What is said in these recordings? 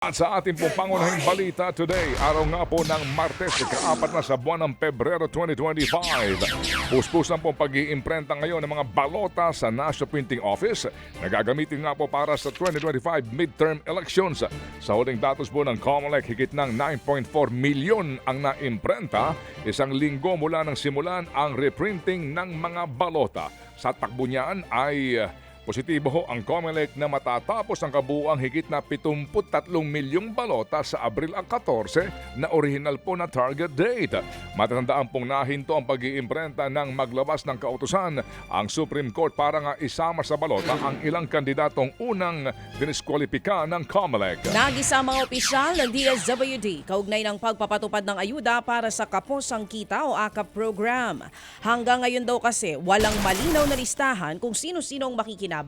At sa ating pong pangunahing balita today, araw nga po ng Martes, ika-4 na sa buwan ng Pebrero 2025. Puspusan pong pag-iimprenta ngayon ng mga balota sa National Printing Office na gagamitin nga po para sa 2025 midterm elections. Sa huling datos po ng COMELEC, higit ng 9.4 milyon ang naimprenta, isang linggo mula nang simulan ang reprinting ng mga balota. Sa takbo niyan ay positibo ho ang COMELEC na matatapos ang kabuuang higit na 73 milyong balota sa Abril 14 na original po na target date. Matatandaan pong nahinto ang pag-iimprenta ng maglabas ng kautusan ang Supreme Court para nga isama sa balota ang ilang kandidatong unang diniskwalipika ng COMELEC. Nagisa mga opisyal ng DSWD kaugnay ng pagpapatupad ng ayuda para sa Kaposang Kita o AKAP program. Hanggang ngayon daw kasi walang malinaw na listahan kung sino-sino ang makikinabang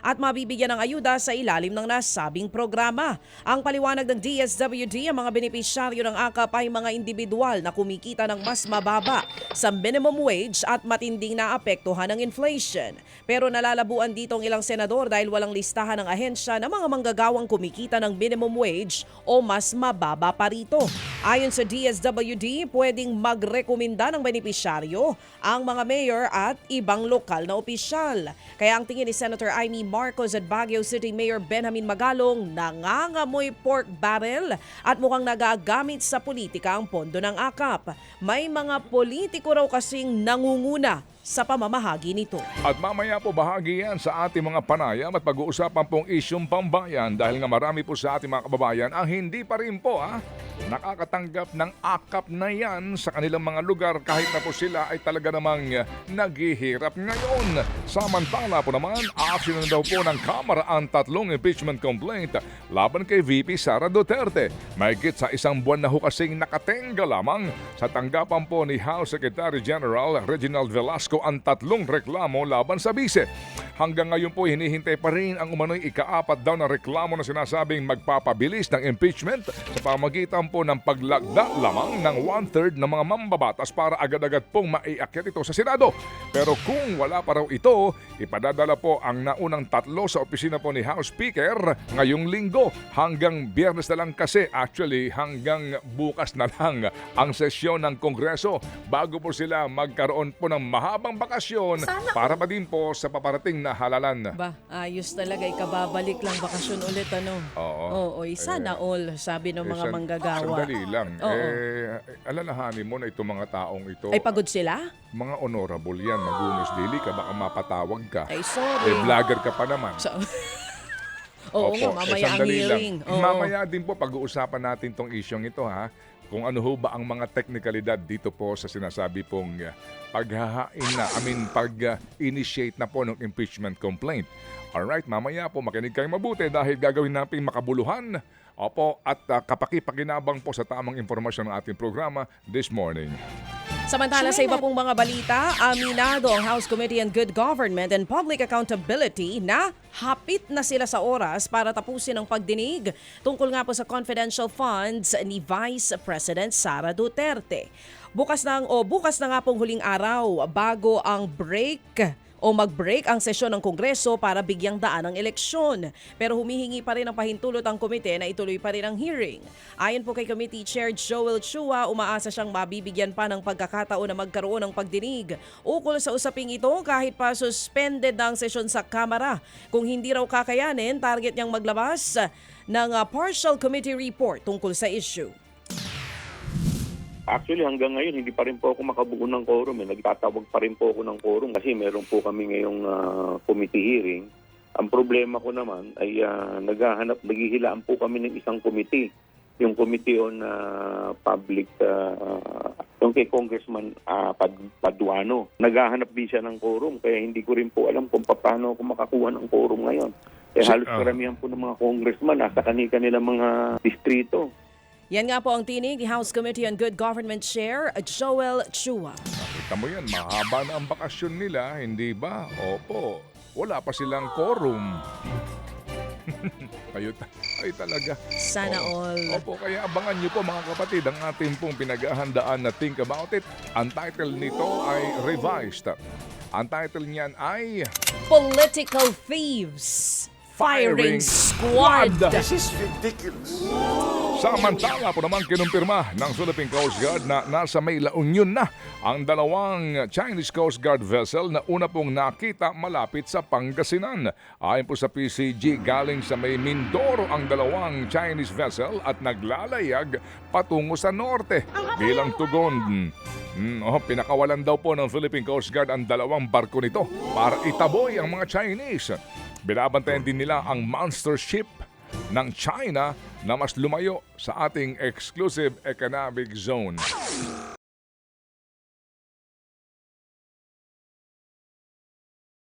at mabibigyan ng ayuda sa ilalim ng nasabing programa. Ang paliwanag ng DSWD, ang mga benepisyaryo ng AKAP ay mga individual na kumikita ng mas mababa sa minimum wage at matinding naapektuhan ng inflation. Pero nalalabuan dito ang ilang senador dahil walang listahan ng ahensya ng mga manggagawang kumikita ng minimum wage o mas mababa pa rito. Ayon sa DSWD, pwedeng magrekomenda ng benepisyaryo ang mga mayor at ibang lokal na opisyal. Kaya ang tingin ni Senator Amy Marcos at Baguio City Mayor Benjamin Magalong, nangangamoy pork barrel at mukhang nagagamit sa politika ang pondo ng AKAP. May mga politiko raw kasing nangunguna sa pamamahagi nito. At mamaya po bahagi yan sa ating mga panayam at pag-uusapan pong isyong pambayan dahil nga marami po sa ating mga kababayan ang hindi pa rin po nakakatanggap ng AKAP na yan sa kanilang mga lugar kahit na po sila ay talaga namang naghihirap ngayon. Samantala po naman, action na daw po ng Kamara ang 3 impeachment complaint laban kay VP Sara Duterte. Mahigit sa isang buwan na ho kasing nakatenga lamang sa tanggapan po ni House Secretary General Reginald Velasco ang 3 reklamo laban sa bise. Hanggang ngayon po hinihintay pa rin ang umano'y ika-4 daw na reklamo na sinasabing magpapabilis ng impeachment sa pamagitan po ng paglagda lamang ng 1/3 ng mga mambabatas para agad-agad pong maiakyat ito sa Senado. Pero kung wala pa raw ito, ipadadala po ang naunang 3 sa opisina po ni House Speaker ngayong linggo. Hanggang Biyernes na lang kasi, actually hanggang bukas na lang ang sesyon ng Kongreso bago po sila magkaroon po ng mahabang bakasyon para pa din po sa paparating na halalan. Ba, ayos talaga, ikababalik lang bakasyon ulit Oo, sana all, sabi ng mga manggagawa. Sandali lang. Oo. Alalahanin mo na itong mga taong ito. Ay pagod sila? Mga honorable yan, magunos dili ka, baka mapatawag ka. Ay sorry. Vlogger ka pa naman. Oo nga, mamaya ang sandali hearing. lang. Mamaya din po pag-uusapan natin tong isyong ito kung ano ho ba ang mga teknikalidad dito po sa sinasabi pong pag-initiate na po ng impeachment complaint. Alright, mamaya po makinig kayo mabuti dahil gagawin natin makabuluhan at kapaki-pakinabang po sa tamang informasyon ng ating programa this morning. Samantala sa iba pong mga balita, aminado ang House Committee on Good Government and Public Accountability na hapit na sila sa oras para tapusin ang pagdinig tungkol nga po sa confidential funds ni Vice President Sara Duterte. Bukas na nga pong huling araw bago ang mag-break ang sesyon ng Kongreso para bigyang daan ang eleksyon. Pero humihingi pa rin ang pahintulot ang komite na ituloy pa rin ang hearing. Ayon po kay Committee Chair Joel Chua, umaasa siyang mabibigyan pa ng pagkakataon na magkaroon ng pagdinig ukol sa usaping ito kahit pa suspended ang sesyon sa Kamara. Kung hindi raw kakayanin, target niyang maglabas ng partial committee report tungkol sa issue. Actually, hanggang ngayon, hindi pa rin po ako makabuo ng quorum. Nagtatawag pa rin po ako ng quorum kasi meron po kami ngayong committee hearing. Ang problema ko naman ay naghihilaan po kami ng isang committee. Yung Committee on Public, yung kay Congressman Paduano. Naghahanap din siya ng quorum, kaya hindi ko rin po alam kung paano ako makakuha ng quorum ngayon. Halos karamihan po ng mga congressman nasa kanilang mga distrito. Yan nga po ang tinig ni House Committee on Good Government Chair, Joel Chua. Nakita mo yan, mahaba na ang bakasyon nila, hindi ba? Opo, wala pa silang quorum. Ay talaga. Sana all. Opo, kaya abangan nyo po mga kapatid ang ating pong pinaghahandaan na Think About It. Ang title nito ay Revised. Ang title niyan ay Political Thieves firing squad. This is ridiculous. Samantala po naman kinumpirma ng Philippine Coast Guard na nasa may La Union na ang dalawang Chinese Coast Guard vessel na una pong nakita malapit sa Pangasinan. Ayon po sa PCG, galing sa may Mindoro ang dalawang Chinese vessel at naglalayag patungo sa norte bilang tugon. Pinakawalan daw po ng Philippine Coast Guard ang dalawang barko nito para itaboy ang mga Chinese. Binabantayan din nila ang monster ship ng China na mas lumayo sa ating exclusive economic zone.